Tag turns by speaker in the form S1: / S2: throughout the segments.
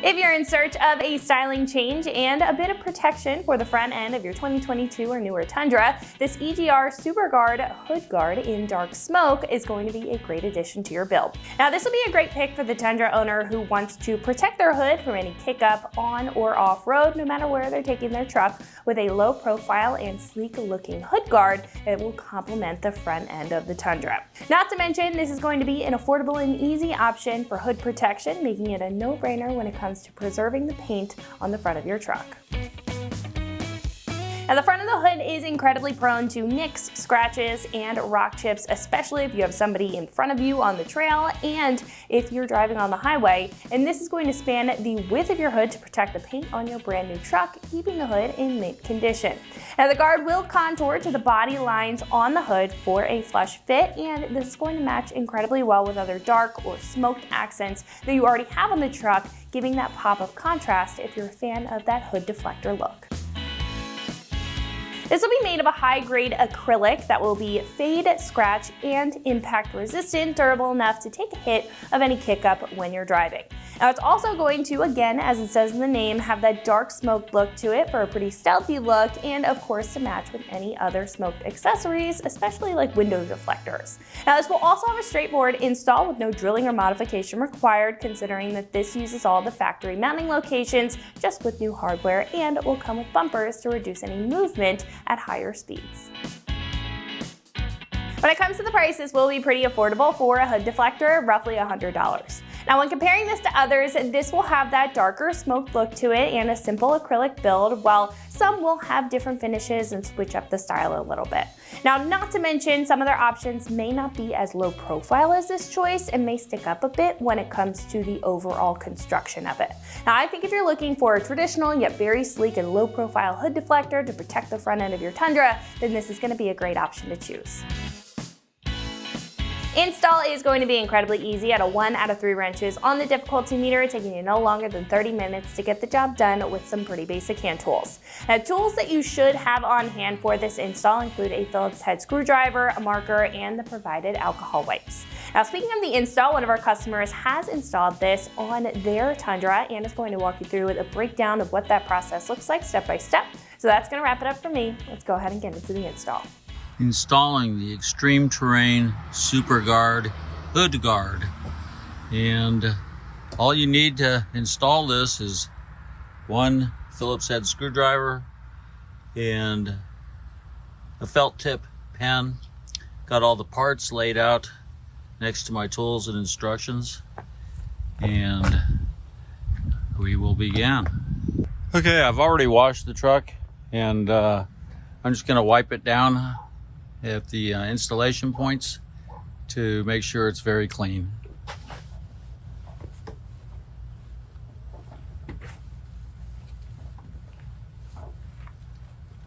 S1: If you're in search of a styling change and a bit of protection for the front end of your 2022 or newer Tundra, this EGR Super Guard Hood Guard in dark smoke is going to be a great addition to your build. Now, this will be a great pick for the Tundra owner who wants to protect their hood from any kick-up on or off-road, no matter where they're taking their truck, with a low profile and sleek-looking hood guard that will complement the front end of the Tundra. Not to mention, this is going to be an affordable and easy option for hood protection, making it a no-brainer when it comes to preserving the paint on the front of your truck. Now, the front of the hood is incredibly prone to nicks, scratches, and rock chips, especially if you have somebody in front of you on the trail and if you're driving on the highway. And this is going to span the width of your hood to protect the paint on your brand new truck, keeping the hood in mint condition. Now, the guard will contour to the body lines on the hood for a flush fit, and this is going to match incredibly well with other dark or smoked accents that you already have on the truck, giving that pop of contrast if you're a fan of that hood deflector look. This will be made of a high-grade acrylic that will be fade, scratch, and impact resistant, durable enough to take a hit of any kick-up when you're driving. Now, it's also going to, again, as it says in the name, have that dark smoke look to it for a pretty stealthy look, and of course to match with any other smoked accessories, especially like window deflectors. Now, this will also have a straightforward install with no drilling or modification required, considering that this uses all the factory mounting locations just with new hardware, and it will come with bumpers to reduce any movement at higher speeds. When it comes to the price, this will be pretty affordable for a hood deflector, roughly $100. Now, when comparing this to others, this will have that darker smoked look to it and a simple acrylic build, while some will have different finishes and switch up the style a little bit. Now, not to mention, some other options may not be as low profile as this choice and may stick up a bit when it comes to the overall construction of it. Now, I think if you're looking for a traditional yet very sleek and low profile hood deflector to protect the front end of your Tundra, then this is going to be a great option to choose. Install is going to be incredibly easy at a 1 out of 3 wrenches on the difficulty meter, taking you no longer than 30 minutes to get the job done with some pretty basic hand tools. Now, tools that you should have on hand for this install include a Phillips head screwdriver, a marker, and the provided alcohol wipes. Now, speaking of the install, one of our customers has installed this on their Tundra and is going to walk you through with a breakdown of what that process looks like step by step. So that's going to wrap it up for me. Let's go ahead and get into the install.
S2: Installing the Extreme Terrain Super Guard Hood Guard, and all you need to install this is one Phillips head screwdriver and a felt tip pen. Got all the parts laid out next to my tools and instructions, and we will begin. Okay, I've already washed the truck, and I'm just going to wipe it down at the installation points to make sure it's very clean.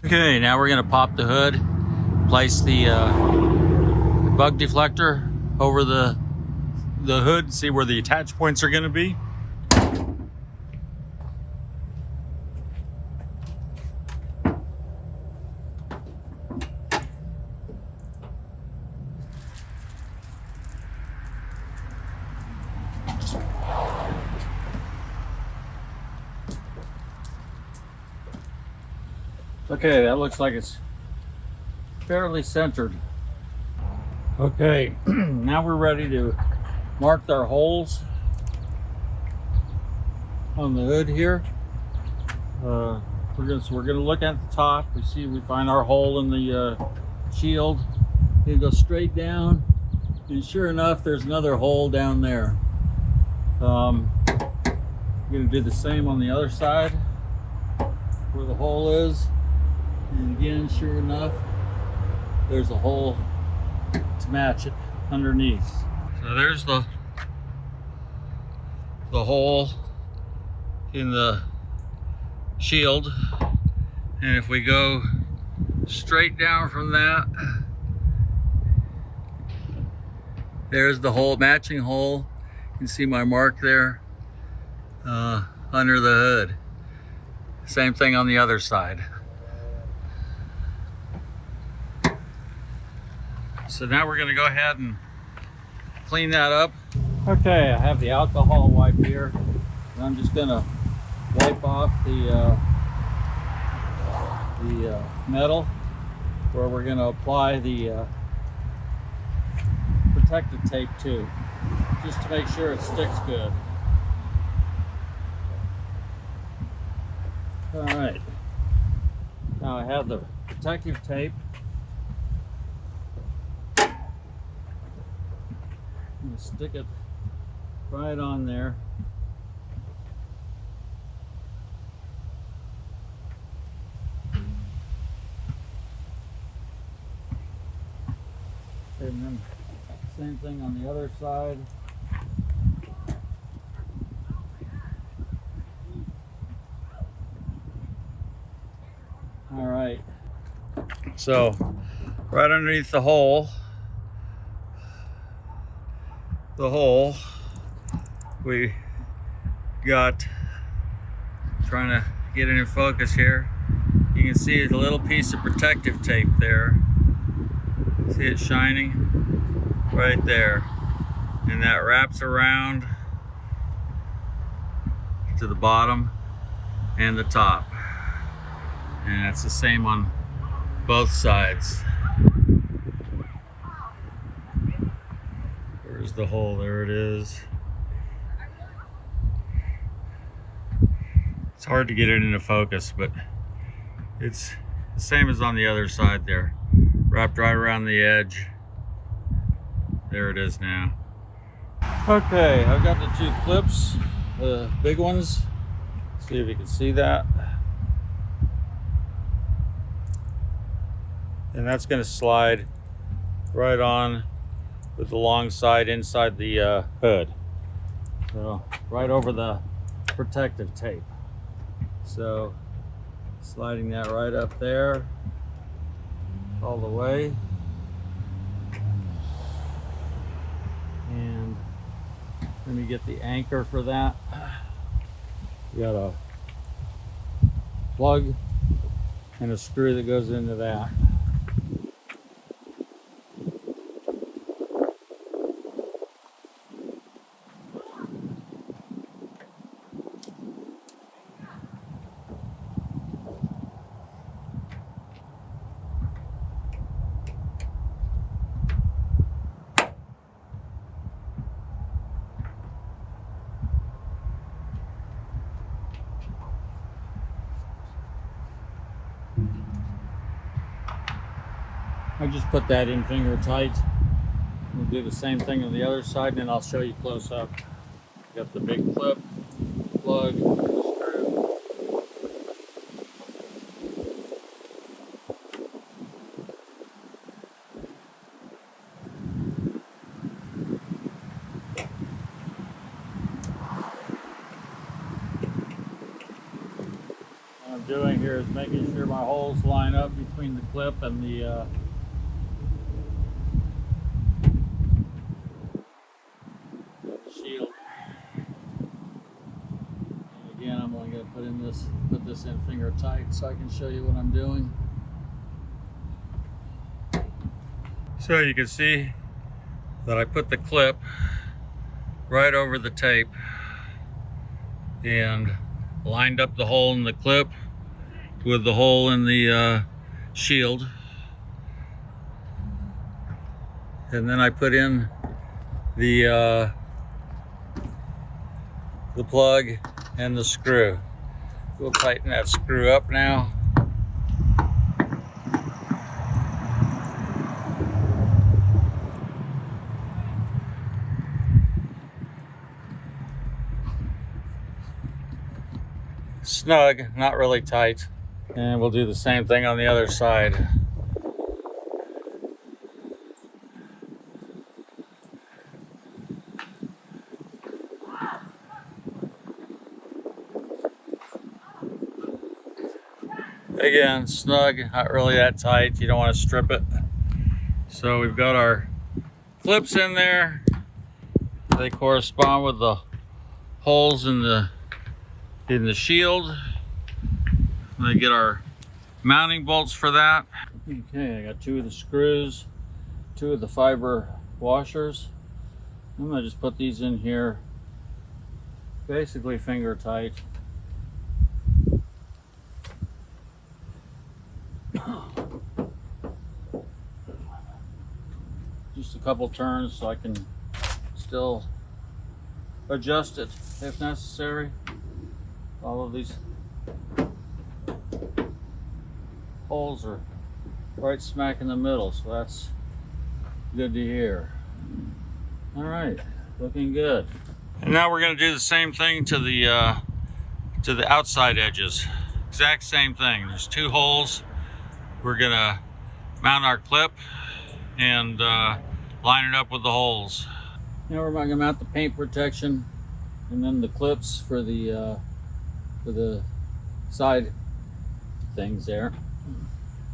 S2: Okay, now we're going to pop the hood, place the bug deflector over the hood, see where the attach points are going to be. Okay, that looks like it's fairly centered. Okay, now we're ready to mark our holes on the hood here. We're gonna look at the top. We find our hole in the shield. You go straight down, and sure enough, there's another hole down there. I'm gonna do the same on the other side where the hole is. And again, sure enough, there's a hole to match it underneath. So there's the hole in the shield. And if we go straight down from that, there's the hole, matching hole. You can see my mark there under the hood. Same thing on the other side. So now we're going to go ahead and clean that up. Okay, I have the alcohol wipe here. And I'm just gonna wipe off the metal where we're gonna apply the protective tape to, just to make sure it sticks good. All right, now I have the protective tape. I'm gonna stick it right on there. And then same thing on the other side. All right, so right underneath the hole, we got, trying to get it in focus here, you can see a little piece of protective tape there. See it shining right there, and that wraps around to the bottom and the top, and that's the same on both sides. Where's the hole? There it is. It's hard to get it into focus, but it's the same as on the other side there. Wrapped right around the edge. There it is now. Okay, I've got the two clips, the big ones. Let's see if you can see that. And that's going to slide right on with the long side inside the hood. So right over the protective tape. So sliding that right up there all the way. And let me get the anchor for that. You got a plug and a screw that goes into that. I just put that in finger tight. We'll do the same thing on the other side, and then I'll show you close up. Got the big clip, plug, and the screw. What I'm doing here is making sure my holes line up between the clip and the shield. And again, I'm only going to put this in finger tight so I can show you what I'm doing. So you can see that I put the clip right over the tape and lined up the hole in the clip with the hole in the shield. And then I put in the plug and the screw. We'll tighten that screw up now. Snug, not really tight. And we'll do the same thing on the other side. Again, snug, not really that tight. You don't want to strip it. So we've got our clips in there. They correspond with the holes in the shield. We get our mounting bolts for that. Okay, I got 2 of the screws, 2 of the fiber washers. I'm gonna just put these in here basically finger tight. Just a couple turns so I can still adjust it if necessary. All of these holes are right smack in the middle, so that's good to hear. All right, looking good. And now we're going to do the same thing to the outside edges. Exact same thing. There's 2 holes. We're going to mount our clip and line it up with the holes. Now we're going to mount the paint protection and then the clips for the side things there.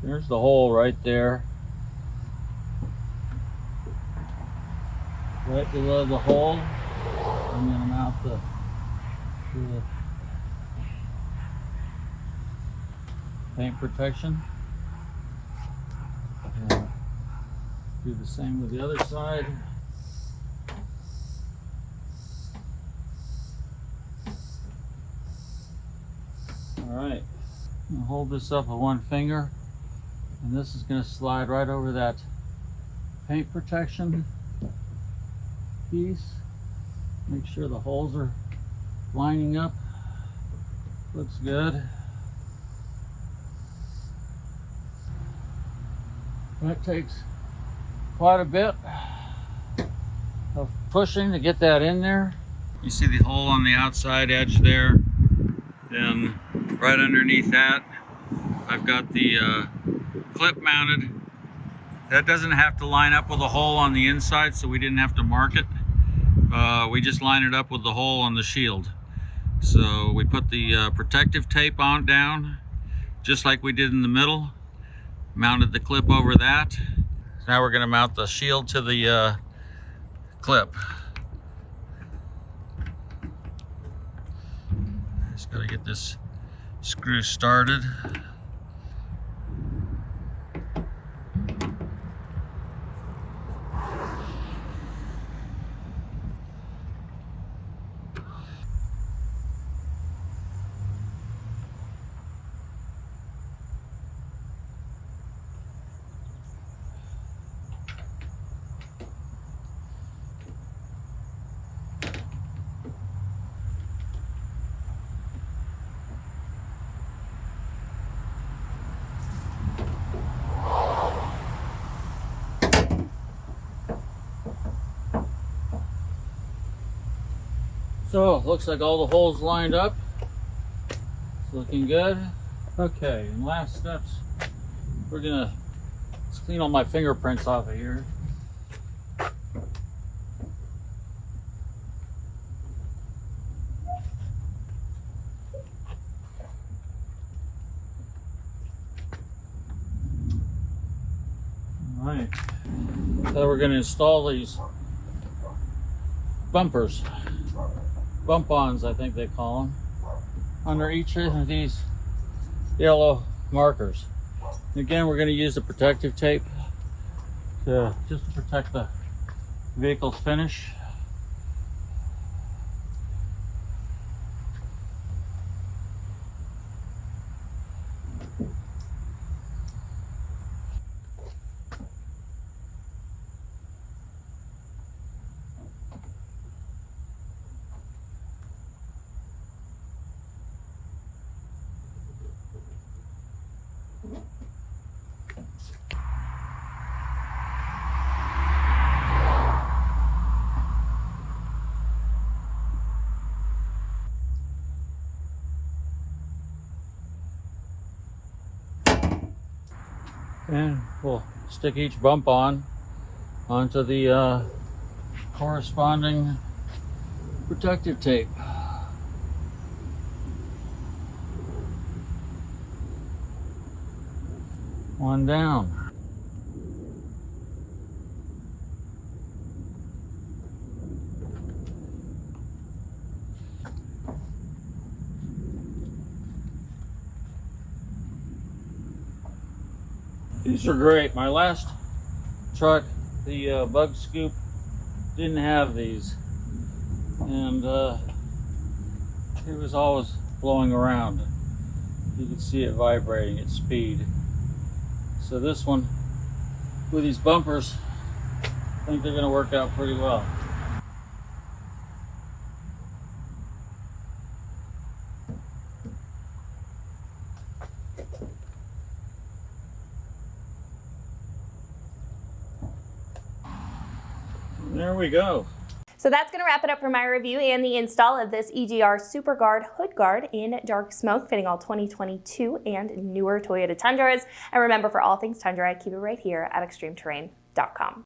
S2: There's the hole right there. Right below the hole. I'm going to mount the paint protection. Do the same with the other side. All right, I'm gonna hold this up with one finger, and this is gonna slide right over that paint protection piece. Make sure the holes are lining up. Looks good. That takes quite a bit of pushing to get that in there. You see the hole on the outside edge there. Then right underneath that, I've got the clip mounted. That doesn't have to line up with a hole on the inside, so we didn't have to mark it. We just line it up with the hole on the shield. So we put the protective tape on down, just like we did in the middle. Mounted the clip over that. Now we're going to mount the shield to the clip. Just got to get this screw started. So, looks like all the holes lined up. It's looking good. Okay, and last steps, let's clean all my fingerprints off of here. All right, so we're going to install these bumpers. Bump-ons, I think they call them, under each of these yellow markers. And again, we're going to use the protective tape just to protect the vehicle's finish. And we'll stick each bump onto the corresponding protective tape. One down. These are great. My last truck, the Bug Scoop, didn't have these, and it was always blowing around. You could see it vibrating at speed. So this one, with these bumpers, I think they're going to work out pretty well. There we go.
S1: So that's going to wrap it up for my review and the install of this EGR SuperGuard Hood Guard in dark smoke, fitting all 2022 and newer Toyota Tundras. And remember, for all things Tundra, keep it right here at extremeterrain.com.